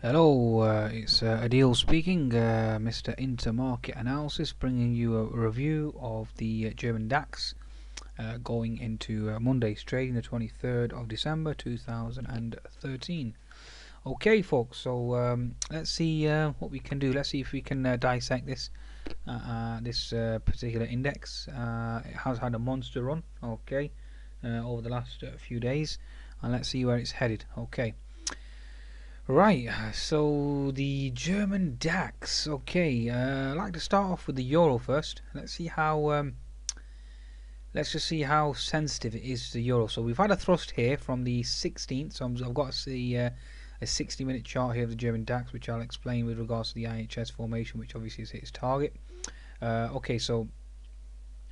Hello, it's Adil speaking, Mr. Intermarket Analysis, bringing you a review of the German DAX going into Monday's trading, the 23rd of December 2013. Okay, folks, so let's see what we can do. Let's see if we can dissect this particular index. It has had a monster run, okay, over the last few days, and let's see where it's headed. Okay. Right, so the German DAX. Okay, I'd like to start off with the euro first. Let's just see how sensitive it is to the euro. So we've had a thrust here from the 16th. So I've got a 60-minute chart here of the German DAX, which I'll explain with regards to the IHS formation, which obviously is its target. Okay, so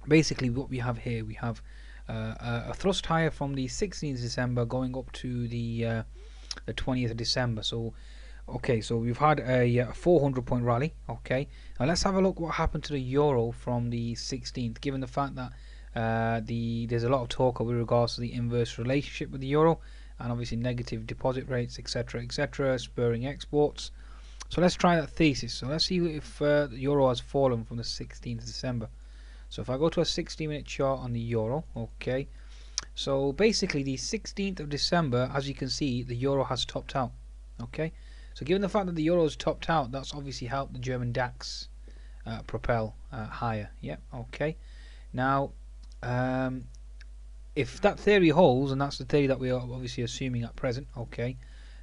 basically what we have here, we have a thrust higher from the 16th of December going up to the 20th of December. So okay, so we've had a 400-point rally. Okay, now let's have a look what happened to the euro from the 16th, given the fact that there's a lot of talk with regards to the inverse relationship with the euro, and obviously negative deposit rates, etc., spurring exports. So let's try that thesis. So let's see if the euro has fallen from the 16th of December. So if I go to a 60-minute chart on the euro, okay, so basically the 16th of December, as you can see, the euro has topped out. Okay, so given the fact that the euro has topped out, that's obviously helped the German DAX propel higher. Yeah, okay. Now, if that theory holds, and that's the theory that we are obviously assuming at present, okay,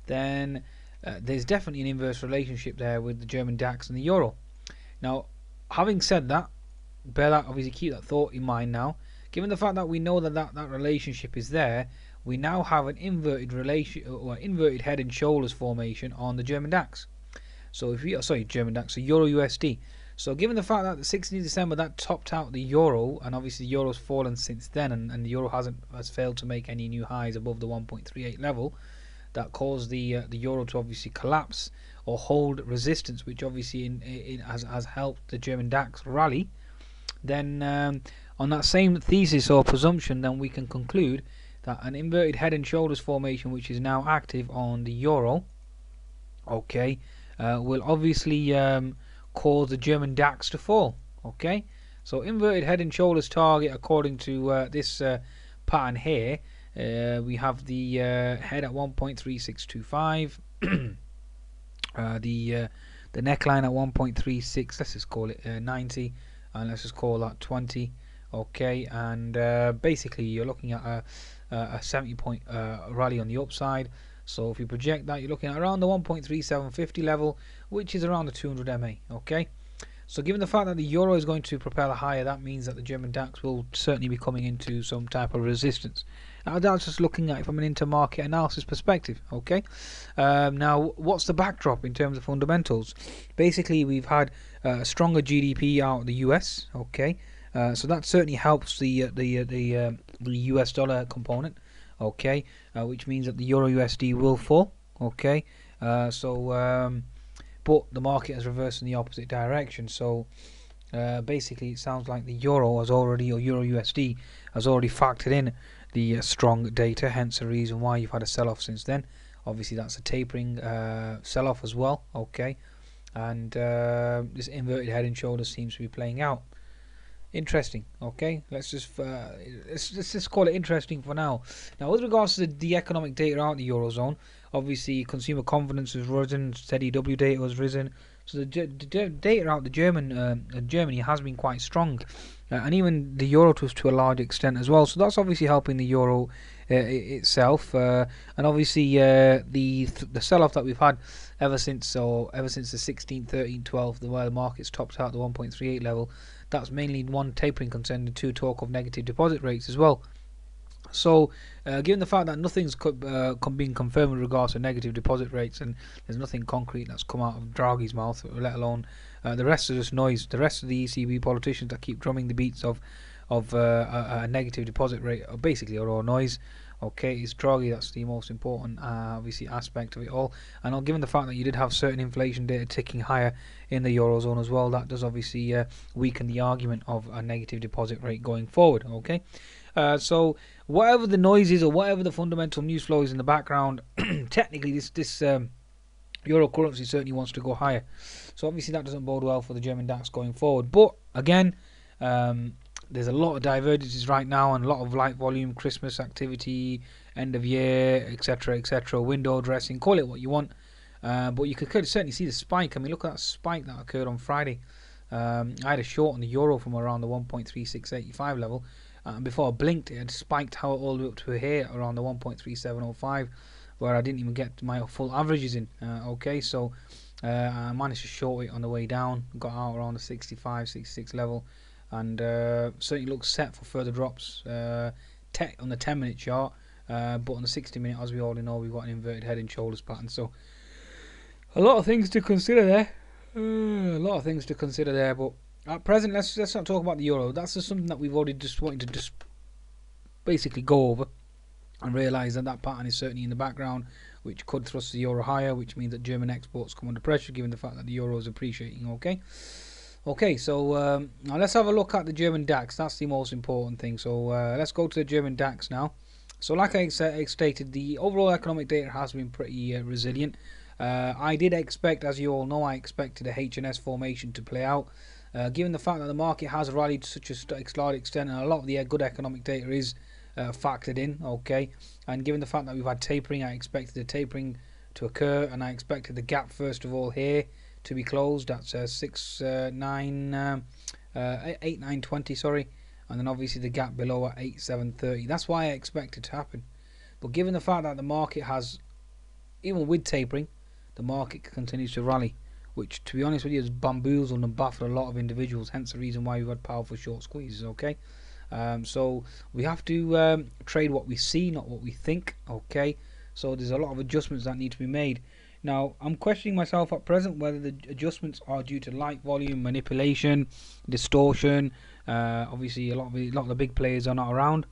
then there's definitely an inverse relationship there with the German DAX and the euro. Now, having said that, obviously keep that thought in mind now. Given the fact that we know that relationship is there, we now have an inverted head and shoulders formation on the German DAX. So if we German DAX, so Euro USD. So given the fact that the 16th of December that topped out the euro, and obviously the euro's fallen since then, and the euro has failed to make any new highs above the 1.38 level, that caused the euro to obviously collapse or hold resistance, which obviously has helped the German DAX rally. Then on that same thesis or presumption, then we can conclude that an inverted head and shoulders formation, which is now active on the euro, okay, will obviously cause the German DAX to fall. Okay, so inverted head and shoulders target, according to this pattern here, we have the head at 1.3625, the neckline at 1.36. Let's just call it 90, and let's just call that 20. Okay, and basically you're looking at a 70-point rally on the upside. So if you project that, you're looking at around the 1.3750 level, which is around the 200 MA. Okay, so given the fact that the euro is going to propel higher, that means that the German DAX will certainly be coming into some type of resistance. Now that's just looking at it from an intermarket analysis perspective. Okay, now what's the backdrop in terms of fundamentals? Basically, we've had a stronger GDP out of the US. Okay. So that certainly helps the US dollar component, okay, which means that the Euro USD will fall, okay. But the market has reversed in the opposite direction. So basically, it sounds like the euro has already, or Euro USD has already factored in the strong data. Hence the reason why you've had a sell-off since then. Obviously, that's a tapering sell-off as well, okay. And this inverted head and shoulders seems to be playing out. Interesting. Okay, let's just call it interesting for now. Now, with regards to the economic data out of the eurozone, obviously consumer confidence has risen, steady W data has risen, so the data out of Germany has been quite strong, and even the euro to a large extent as well. So that's obviously helping the euro itself, and obviously the sell-off that we've had ever since the 16th, 13th, 12th, where the market's topped out the 1.38 level. That's mainly one tapering concern, and two talk of negative deposit rates as well. So, given the fact that nothing's been confirmed with regards to negative deposit rates, and there's nothing concrete that's come out of Draghi's mouth, let alone the rest of this noise, the rest of the ECB politicians that keep drumming the beats of a negative deposit rate, basically are all noise. Okay, it's Draghi that's the most important obviously aspect of it all, and given the fact that you did have certain inflation data ticking higher in the eurozone as well, that does obviously weaken the argument of a negative deposit rate going forward. Okay, so whatever the noise is or whatever the fundamental news flow is in the background, technically this Euro currency certainly wants to go higher. So obviously that doesn't bode well for the German DAX going forward. But again, there's a lot of divergences right now and a lot of light volume, Christmas activity, end of year, etc., window dressing, call it what you want. But you could certainly see the spike. I mean, look at that spike that occurred on Friday. I had a short on the euro from around the 1.3685 level. And before I blinked, it had spiked all the way up to here around the 1.3705, where I didn't even get my full averages in. Okay, so I managed to short it on the way down, got out around the 65, 66 level, and certainly looks set for further drops on the 10-minute chart. But on the 60-minute, as we already know, we've got an inverted head and shoulders pattern. So a lot of things to consider there. But at present, let's not talk about the euro. That's just something that we've already just wanted to just basically go over and realise that pattern is certainly in the background, which could thrust the euro higher, which means that German exports come under pressure given the fact that the euro is appreciating. Okay, so now let's have a look at the German DAX. That's the most important thing. So let's go to the German DAX now. So like I stated, the overall economic data has been pretty resilient. I did expect, as you all know, I expected a H&S formation to play out. Given the fact that the market has rallied to such a large extent and a lot of the good economic data is factored in, okay, and given the fact that we've had tapering, I expected the tapering to occur, and I expected the gap first of all here to be closed. That's 8,920, sorry, and then obviously the gap below at 8,730. That's why I expect it to happen. But given the fact that the market has, even with tapering, the market continues to rally, which, to be honest with you, has bamboozled and baffled a lot of individuals, hence the reason why we've had powerful short squeezes, okay? So we have to trade what we see, not what we think, okay? So there's a lot of adjustments that need to be made. Now, I'm questioning myself at present whether the adjustments are due to light volume, manipulation, distortion. Obviously, a lot of the big players are not around.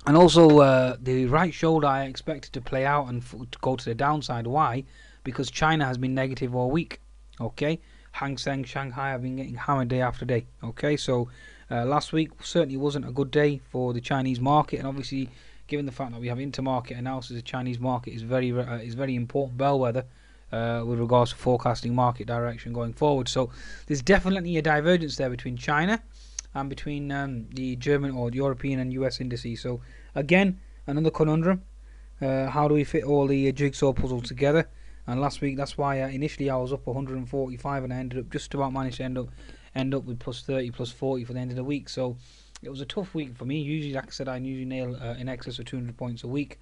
And also, the right shoulder I expected to play out and to go to the downside. Why? Because China has been negative all week. Okay, Hang Seng, Shanghai have been getting hammered day after day. Okay, so last week certainly wasn't a good day for the Chinese market, and obviously, given the fact that we have intermarket analysis, the Chinese market is very important bellwether with regards to forecasting market direction going forward. So there's definitely a divergence there between China and between the German or the European and US indices. So again, another conundrum. How do we fit all the jigsaw puzzle together? And last week, that's why initially I was up 145 and I ended up just about managed to end up with plus 30, plus 40 for the end of the week. So it was a tough week for me. Usually, like I said, I usually nail in excess of 200 points a week,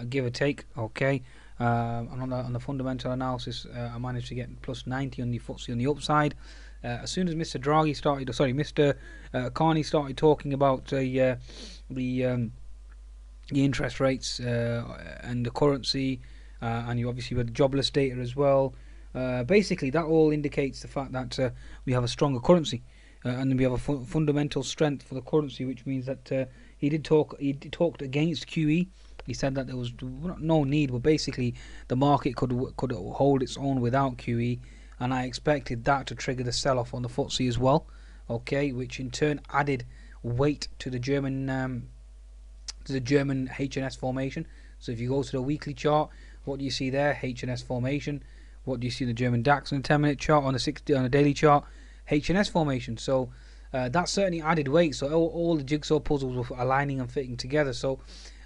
give or take. Okay, and on the fundamental analysis, I managed to get plus 90 on the FTSE on the upside. As soon as Mr. Carney started talking about the interest rates and the currency, and you obviously had the jobless data as well. Basically, that all indicates the fact that we have a stronger currency, and we have a fundamental strength for the currency, which means that he talked against QE. He said that there was no need, but basically the market could hold its own without QE. And I expected that to trigger the sell-off on the FTSE as well, okay, which in turn added weight to the German H&S formation. So if you go to the weekly chart, what do you see there? H&S formation. What do you see in the German DAX on the 10-minute chart, on the daily chart? H&S formation. So that certainly added weight. So all the jigsaw puzzles were aligning and fitting together. So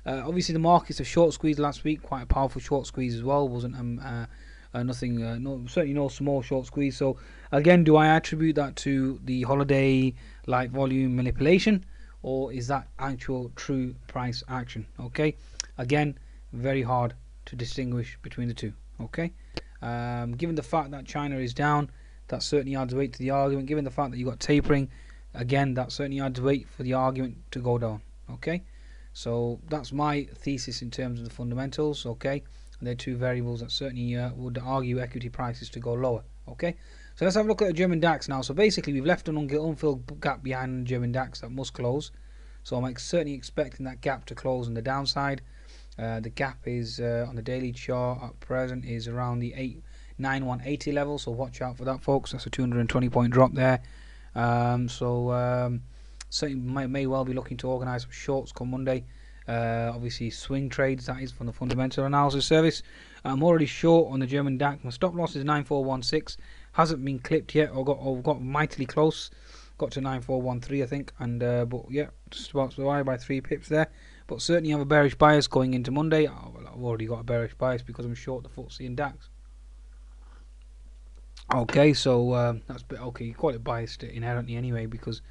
obviously the markets are short squeeze last week, quite a powerful short squeeze as well. Wasn't certainly no small short squeeze. So again, do I attribute that to the holiday light volume manipulation, or is that actual true price action? Okay, again, very hard to distinguish between the two. Okay, given the fact that China is down, that certainly adds weight to the argument. Given the fact that you got tapering, again, that certainly adds weight for the argument to go down. Okay, so that's my thesis in terms of the fundamentals. Okay. They're two variables that certainly would argue equity prices to go lower. Okay, so let's have a look at the German DAX now. So basically, we've left an unfilled gap behind the German DAX that must close. So I'm certainly expecting that gap to close on the downside. The gap is on the daily chart at present is around the 89180 level. So watch out for that, folks. That's a 220 point drop there. Certainly may well be looking to organise some shorts come Monday. obviously swing trades, that is, from the fundamental analysis service. I'm already short on the German DAX. My stop loss is 9416. Hasn't been clipped yet, or got mightily close. Got to 9413, I think, and but yeah, just about survived by 3 pips there. But certainly have a bearish bias going into Monday. I've already got a bearish bias because I'm short the FTSE and DAX. Okay, so that's okay. You call it biased inherently anyway, because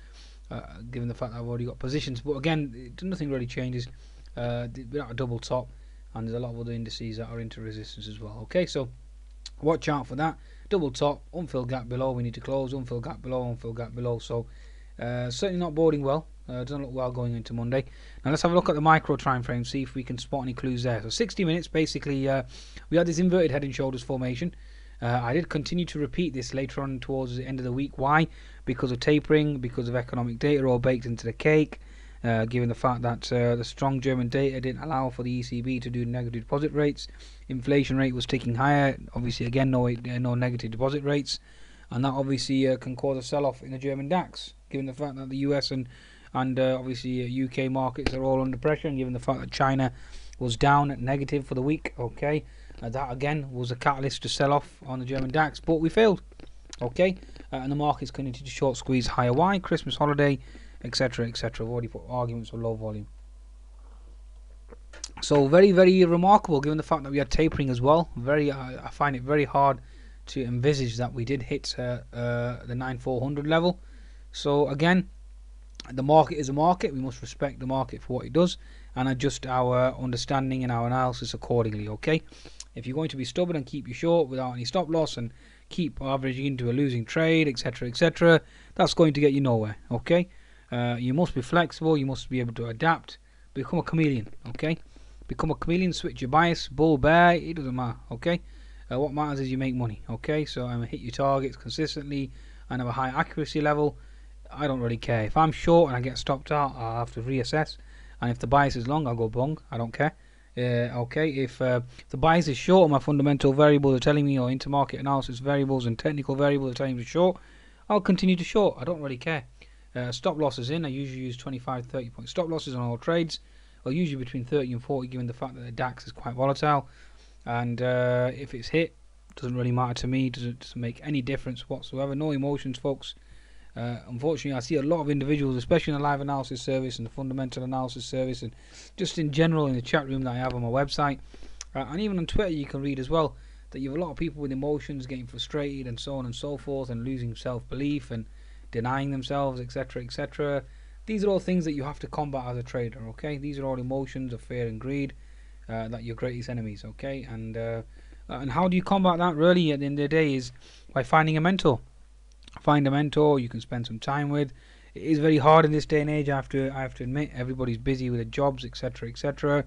given the fact that I've already got positions. But again, nothing really changes. We're at a double top, and there's a lot of other indices that are into resistance as well. Okay, so watch out for that. Double top, unfilled gap below, we need to close, unfilled gap below, unfilled gap below. So certainly not boding well. Doesn't look well going into Monday. Now let's have a look at the micro time frame, see if we can spot any clues there. So 60 minutes, basically, we had this inverted head and shoulders formation. I did continue to repeat this later on towards the end of the week. Why? Because of tapering, because of economic data all baked into the cake. Given the fact that the strong German data didn't allow for the ECB to do negative deposit rates, inflation rate was ticking higher. Obviously, again, no negative deposit rates, and that obviously can cause a sell-off in the German DAX. Given the fact that the US and obviously UK markets are all under pressure, and given the fact that China was down at negative for the week, okay, that again was a catalyst to sell off on the German DAX, but we failed. Okay, and the market's continued to short squeeze higher. Why? Christmas holiday, etc., etc. I've already put arguments for low volume. So very, very remarkable, given the fact that we had tapering as well. I find it very hard to envisage that we did hit the 9400 level. So again, the market is a market. We must respect the market for what it does and adjust our understanding and our analysis accordingly. Okay, if you're going to be stubborn and keep you short without any stop loss and keep averaging into a losing trade, etc., etc., that's going to get you nowhere. Okay, you must be flexible. You must be able to adapt. Become a chameleon. Okay, become a chameleon. Switch your bias, bull, bear. It doesn't matter. Okay, what matters is you make money. Okay, so I'm gonna hit your targets consistently and have a high accuracy level. I don't really care. If I'm short and I get stopped out, I'll have to reassess. And if the bias is long, I'll go bong. I don't care. Okay, if the bias is short and my fundamental variables are telling me, or intermarket analysis variables and technical variables are telling me to short, I'll continue to short. I don't really care. Stop losses in. I usually use 25-30 point stop losses on all trades, or usually between 30 and 40, given the fact that the DAX is quite volatile. And if it's hit, doesn't really matter to me. Doesn't make any difference whatsoever. No emotions, folks. Unfortunately, I see a lot of individuals, especially in the live analysis service and the fundamental analysis service, and just in general in the chat room that I have on my website, and even on Twitter you can read as well, that you have a lot of people with emotions getting frustrated and so on and so forth, and losing self-belief and denying themselves, etc., etc. These are all things that you have to combat as a trader. Okay, these are all emotions of fear and greed that are your greatest enemies. Okay, and how do you combat that? Really, at the end of the day, is by finding a mentor. Find a mentor you can spend some time with. It is very hard in this day and age. I have to admit, everybody's busy with their jobs, etc., etc.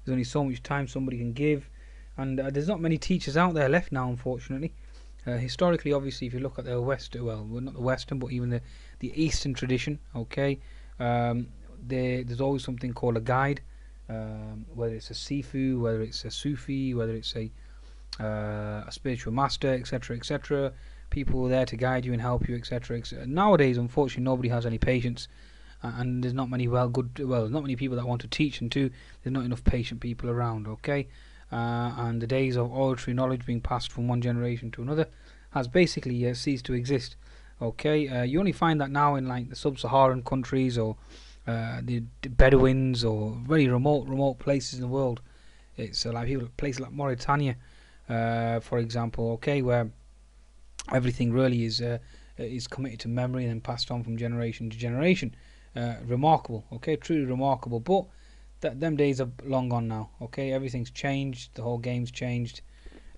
There's only so much time somebody can give, and there's not many teachers out there left now, unfortunately. Historically, obviously, if you look at the West, well, not the Western, but even the Eastern tradition, okay, there's always something called a guide, whether it's a Sifu, whether it's a Sufi, whether it's a spiritual master, etc., etc. People are there to guide you and help you, etc., etc. Nowadays, unfortunately, nobody has any patience, and there's not many there's not many people that want to teach, and two, there's not enough patient people around. Okay, and the days of auditory knowledge being passed from one generation to another has basically ceased to exist. Okay, you only find that now in like the sub-Saharan countries, or the Bedouins, or very remote places in the world. It's like places like Mauritania, for example. Okay, where everything really is committed to memory and then passed on from generation to generation. Remarkable. Okay, truly remarkable. But them days are long gone now. Okay, everything's changed. The whole game's changed,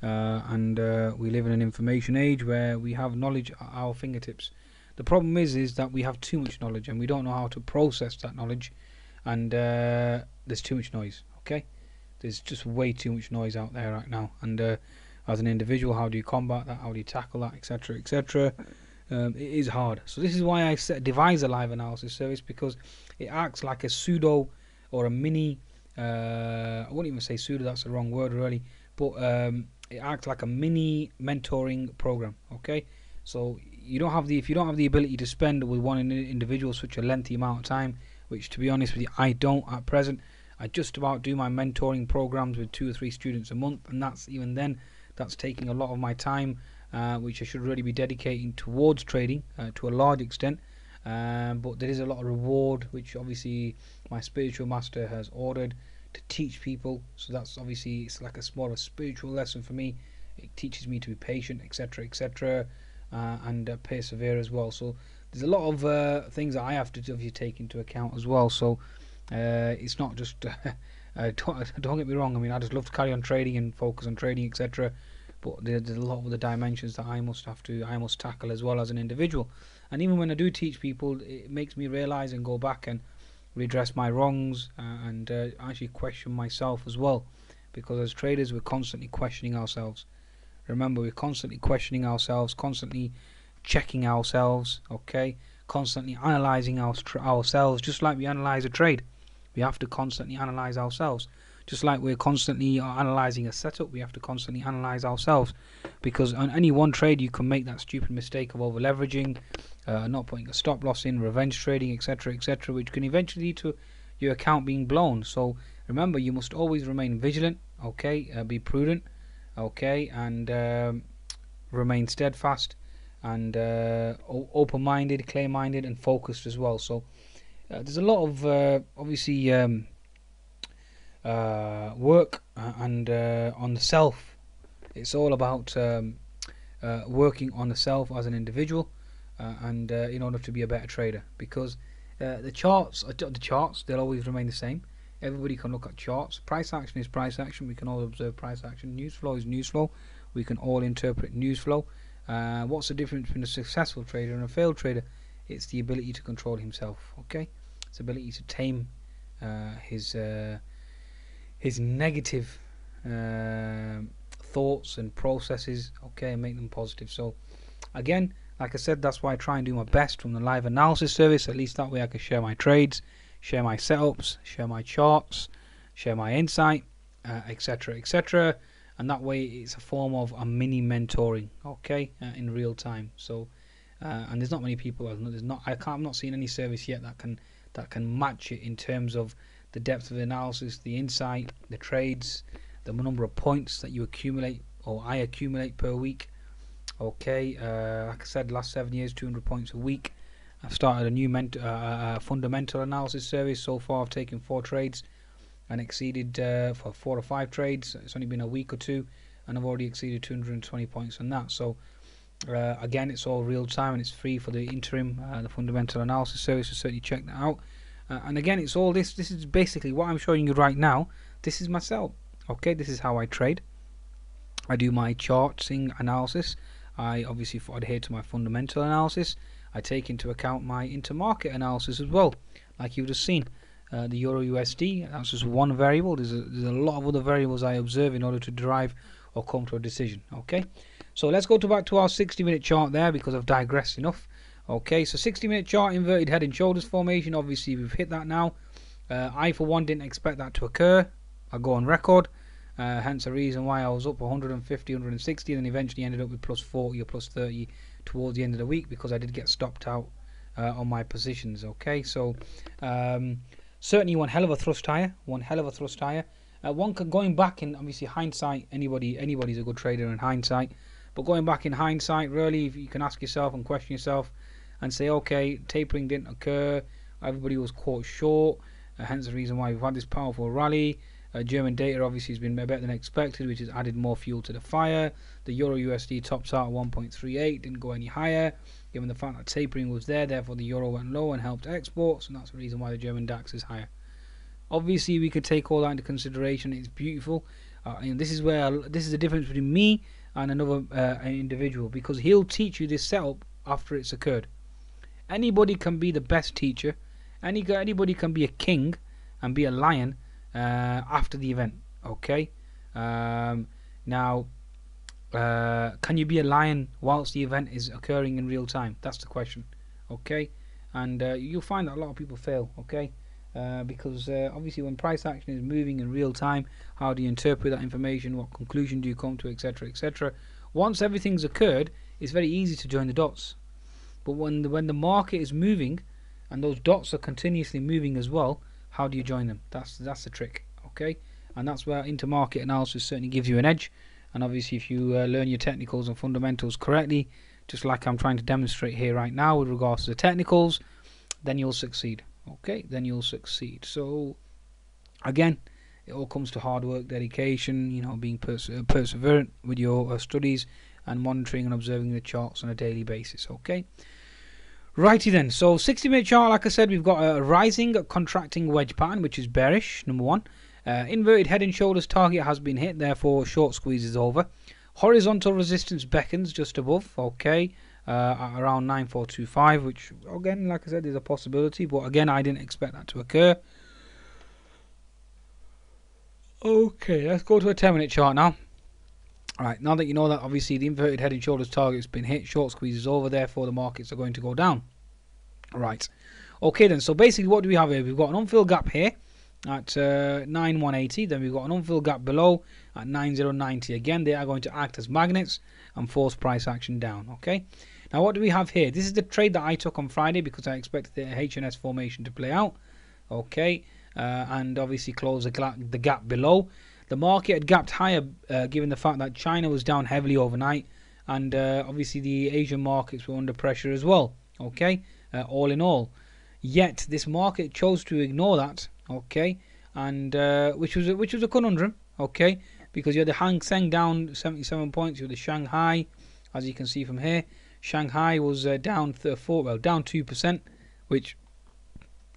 and we live in an information age where we have knowledge at our fingertips. The problem is that we have too much knowledge and we don't know how to process that knowledge, and there's too much noise. Okay, there's just way too much noise out there right now, and as an individual, how do you combat that? How do you tackle that, etc., etc.? It is hard. So this is why I devise a live analysis service, because it acts like a pseudo or a mini. I wouldn't even say pseudo. That's the wrong word, really. But it acts like a mini mentoring program. Okay. So if you don't have the ability to spend with one individual such a lengthy amount of time, which to be honest with you, I don't at present. I just about do my mentoring programs with 2 or 3 students a month, and that's even then, that's taking a lot of my time, which I should really be dedicating towards trading to a large extent. But there is a lot of reward, which obviously my spiritual master has ordered to teach people. So that's obviously, it's like a small spiritual lesson for me. It teaches me to be patient, etc., etc., and persevere as well. So there's a lot of things that I have to obviously take into account as well. So it's not just don't get me wrong. I mean, I just love to carry on trading and focus on trading, etc. But there's a lot of the dimensions that I must tackle as well as an individual. And even when I do teach people, it makes me realize and go back and redress my wrongs, and actually question myself as well, because as traders we're constantly questioning ourselves. Remember, we're constantly questioning ourselves, constantly checking ourselves, okay, constantly analyzing ourselves, just like we analyze a trade. We have to constantly analyze ourselves. Just like we're constantly analyzing a setup, we have to constantly analyze ourselves, because on any one trade you can make that stupid mistake of over leveraging, not putting a stop loss in, revenge trading, etc., etc., which can eventually lead to your account being blown. So remember, you must always remain vigilant, okay, be prudent, okay, and remain steadfast and open-minded, clear-minded, and focused as well. So there's a lot of obviously work and on the self. It's all about working on the self as an individual, and in order to be a better trader, because the charts they'll always remain the same. Everybody can look at charts. Price action is price action. We can all observe price action. News flow is news flow. We can all interpret news flow. What's the difference between a successful trader and a failed trader? It's the ability to control himself. Okay, it's the ability to tame his negative thoughts and processes, okay, and make them positive. So again, like I said, that's why I try and do my best from the live analysis service. At least that way I can share my trades, share my setups, share my charts, share my insight, etc., etc., and that way it's a form of a mini mentoring, okay, in real time. So and there's not many people, I'm not seeing any service yet that can match it in terms of the depth of the analysis, the insight, the trades, the number of points that you accumulate, or I accumulate per week. Okay, like I said, last 7 years, 200 points a week. I've started a new fundamental analysis service. So far I've taken 4 trades and exceeded for 4 or 5 trades. It's only been a week or two, and I've already exceeded 220 points on that. So again, it's all real time and it's free for the interim, the fundamental analysis service. So certainly check that out. And again, it's all this is basically what I'm showing you right now. This is myself, okay, this is how I trade. I do my charting analysis. I obviously adhere to my fundamental analysis. I take into account my intermarket analysis as well, like you've just seen. The Euro USD, that's just one variable. There's a lot of other variables I observe in order to derive or come to a decision. Okay, so let's go back to our 60-minute chart there, because I've digressed enough. Okay, so 60-minute chart, inverted head and shoulders formation. Obviously we've hit that now. I for one didn't expect that to occur. I'll go on record. Hence the reason why I was up 150, 160, and then eventually ended up with plus 40 or plus 30 towards the end of the week, because I did get stopped out on my positions. Okay, so certainly one hell of a thrust higher. Going back in obviously hindsight, anybody's a good trader in hindsight. But going back in hindsight, really, if you can ask yourself and question yourself and say, okay, tapering didn't occur, everybody was caught short, hence the reason why we've had this powerful rally. German data obviously has been better than expected, which has added more fuel to the fire. The Euro USD tops out at 1.38, didn't go any higher, given the fact that tapering was there. Therefore the Euro went low and helped exports, and that's the reason why the German DAX is higher. Obviously we could take all that into consideration. It's beautiful, and this is the difference between me and another individual, because he'll teach you this setup after it's occurred. Anybody can be the best teacher, anybody can be a king and be a lion after the event. Okay, now can you be a lion whilst the event is occurring in real time? That's the question. Okay, and you'll find that a lot of people fail. Okay, because obviously when price action is moving in real time, how do you interpret that information? What conclusion do you come to, etc., etc.? Once everything's occurred, it's very easy to join the dots. But when the market is moving and those dots are continuously moving as well, how do you join them? That's the trick, okay? And that's where intermarket analysis certainly gives you an edge. And obviously, if you learn your technicals and fundamentals correctly, just like I'm trying to demonstrate here right now with regards to the technicals, then you'll succeed. Okay, then you'll succeed. So again, it all comes to hard work, dedication, you know, being perseverant with your studies and monitoring and observing the charts on a daily basis. Okay, righty then. So 60-minute chart, like I said, we've got a rising contracting wedge pattern, which is bearish, number one. Inverted head and shoulders target has been hit, therefore short squeeze is over. Horizontal resistance beckons just above, okay, at around 9425, which again, like I said, is a possibility, but again, I didn't expect that to occur. Okay, let's go to a 10-minute chart now. Alright, now that you know that obviously the inverted head and shoulders target has been hit, short squeeze is over, therefore the markets are going to go down. Right, okay then, so basically what do we have here? We've got an unfilled gap here at 9180, then we've got an unfilled gap below at 9090. Again, they are going to act as magnets and force price action down. Okay, now what do we have here? This is the trade that I took on Friday because I expected the HNS formation to play out. Okay, and obviously close the gap below. The market had gapped higher given the fact that China was down heavily overnight, and obviously the Asian markets were under pressure as well. Okay, all in all, yet this market chose to ignore that. Okay, and which was a conundrum. Okay, because you had the Hang Seng down 77 points. You had the Shanghai, as you can see from here. Shanghai was down 2%, which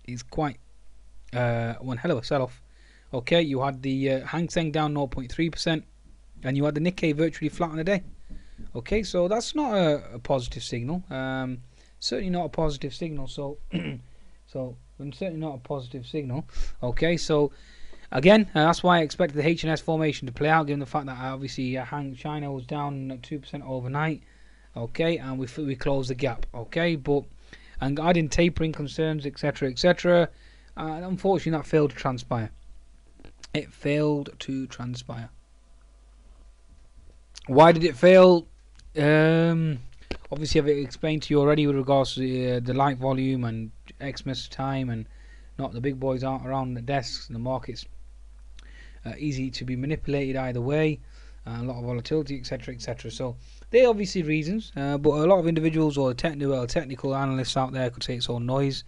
is quite one hell of a sell-off. Okay, you had the Hang Seng down 0.3%, and you had the Nikkei virtually flat on the day. Okay, so that's not a positive signal. Certainly not a positive signal. So, certainly not a positive signal. Okay, so again, that's why I expected the HNS formation to play out, given the fact that obviously China was down 2% overnight. Okay, and we closed the gap. Okay, but and adding tapering concerns, etc., etc. Unfortunately, that failed to transpire. It failed to transpire. Why did it fail? Obviously, I've explained to you already with regards to the light volume and Xmas time, and not the big boys aren't around the desks and the markets easy to be manipulated either way. A lot of volatility, etc., etc. So they are obviously reasons, but a lot of individuals or technical analysts out there could say it's all noise.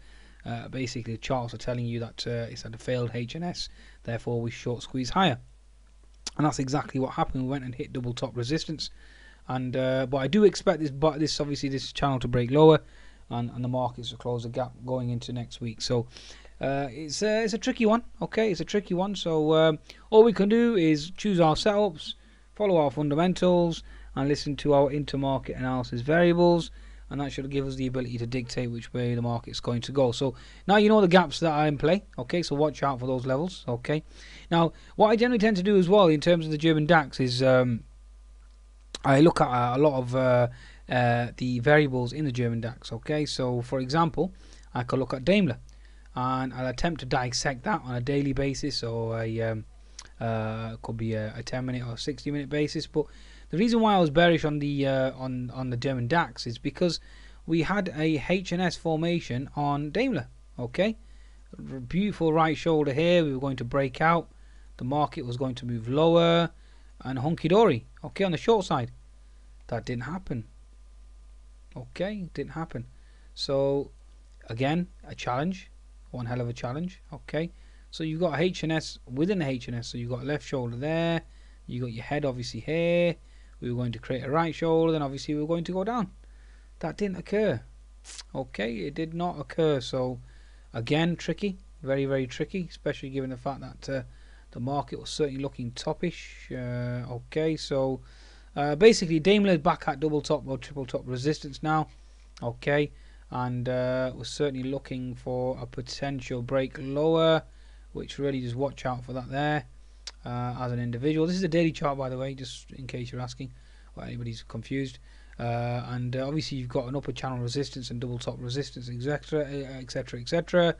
Basically, the charts are telling you that it's had a failed HNS, therefore we short squeeze higher, and that's exactly what happened. We went and hit double top resistance, and but I do expect this channel to break lower, and the markets to close the gap going into next week. So it's a tricky one. Okay, it's a tricky one. So all we can do is choose our setups, follow our fundamentals, and listen to our intermarket analysis variables, and that should give us the ability to dictate which way the market's going to go. So now you know the gaps that are in play. Okay, so watch out for those levels. Okay, now what I generally tend to do as well in terms of the German DAX is I look at a lot of the variables in the German DAX. Okay, so for example, I could look at Daimler, and I'll attempt to dissect that on a daily basis, or a could be a 10-minute or 60-minute basis. But the reason why I was bearish on the German DAX is because we had a HNS formation on Daimler. Okay, beautiful right shoulder here. We were going to break out. The market was going to move lower and hunky dory. Okay, on the short side, that didn't happen. Okay, didn't happen. So again, a challenge, one hell of a challenge. Okay, so you've got HNS within the HNS. So you've got left shoulder there. You got your head obviously here. We were going to create a right shoulder, then obviously we were going to go down. That didn't occur. Okay, it did not occur. So again, tricky, very, very tricky, especially given the fact that the market was certainly looking toppish. Okay, so basically Daimler is back at double top or triple top resistance now. Okay, and we're certainly looking for a potential break lower, which really just watch out for that there. As an individual, this is a daily chart, by the way, just in case you're asking or anybody's confused. And obviously you've got an upper channel resistance and double top resistance, etc., etc., etc.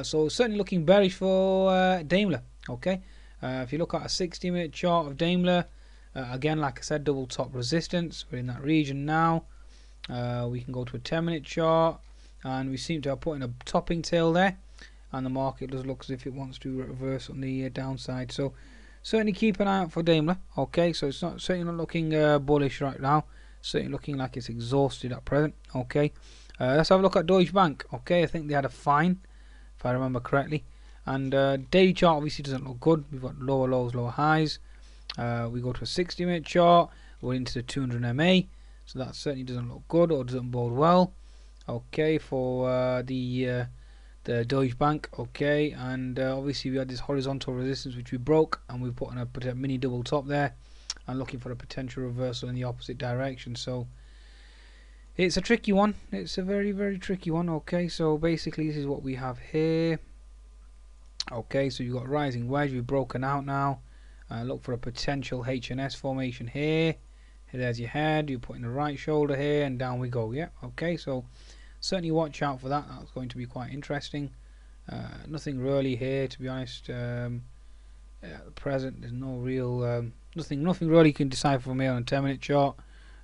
So certainly looking bearish for Daimler. Okay, if you look at a 60-minute chart of Daimler, again, like I said, double top resistance. We're in that region now. We can go to a 10-minute chart, and we seem to have put in a topping tail there. and the market does look as if it wants to reverse on the downside. So certainly keep an eye out for Daimler. Okay, so it's certainly not looking bullish right now. Certainly looking like it's exhausted at present. Okay, let's have a look at Deutsche Bank. Okay, I think they had a fine, if I remember correctly. And daily chart obviously doesn't look good. We've got lower lows, lower highs. We go to a 60-minute chart. We're into the 200 MA, so that certainly doesn't look good or doesn't bode well. Okay, for the Deutsche Bank. Okay, and obviously we had this horizontal resistance which we broke, and we put on a mini double top there, and looking for a potential reversal in the opposite direction. So it's a tricky one. It's a very, very tricky one. Okay, so basically this is what we have here. Okay, so you've got rising wedge. We've broken out now. Look for a potential H&S formation here. There's your head. You're putting the right shoulder here, and down we go. Yeah. Okay, so certainly watch out for that. That's going to be quite interesting. Nothing really here, to be honest. At present, there's no real nothing really can decipher from here on a 10-minute chart.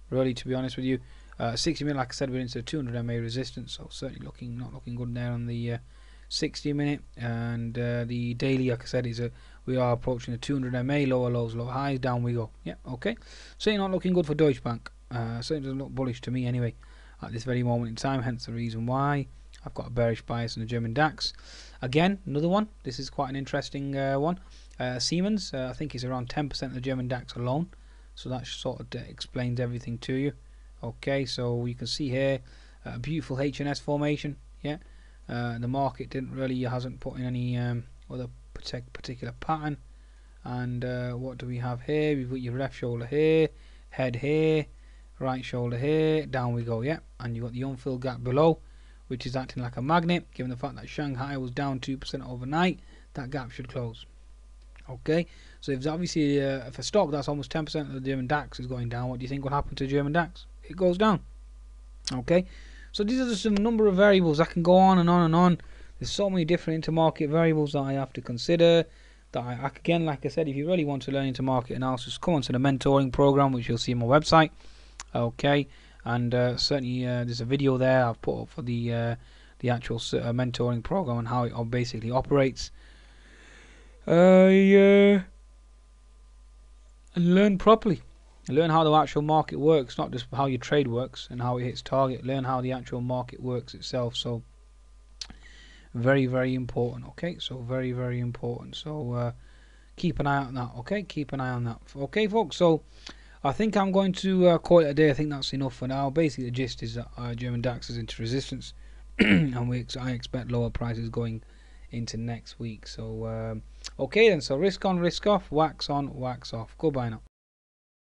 Really, to be honest with you, 60-minute, like I said, we're into 200 MA resistance, so certainly not looking good there on the 60-minute, and the daily, like I said, we are approaching the 200 MA, lower lows, lower highs, down we go. Yeah, okay. Certainly not looking good for Deutsche Bank. Certainly doesn't look bullish to me anyway at this very moment in time. Hence the reason why I've got a bearish bias in the German DAX. Again, another one. This is quite an interesting one. Siemens, I think is around 10% of the German DAX alone. So that sort of explains everything to you. Okay, so you can see here a beautiful H&S formation. Yeah. The market hasn't put in any other particular pattern. And what do we have here? We've got your left shoulder here, head here, right shoulder here, down we go. Yeah, and you've got the unfilled gap below, which is acting like a magnet. Given the fact that Shanghai was down 2% overnight, that gap should close. Okay, so if obviously if a stock that's almost 10% of the German DAX is going down, what do you think will happen to the German DAX? It goes down. Okay, so these are just a number of variables that can go on and on and on. There's so many different intermarket variables that I have to consider. That again, like I said, if you really want to learn intermarket analysis, come onto the mentoring program, which you'll see on my website. Okay, and certainly there's a video there I've put up for the actual mentoring program and how it basically operates. And learn properly. Learn how the actual market works, not just how your trade works and how it hits target. Learn how the actual market works itself. So very, very important. Okay, so very, very important. So keep an eye on that. Okay, keep an eye on that. Okay, folks. So I think I'm going to call it a day. I think that's enough for now. Basically, the gist is that German DAX is into resistance, and I expect lower prices going into next week. So okay then. So risk on, risk off. Wax on, wax off. Goodbye now.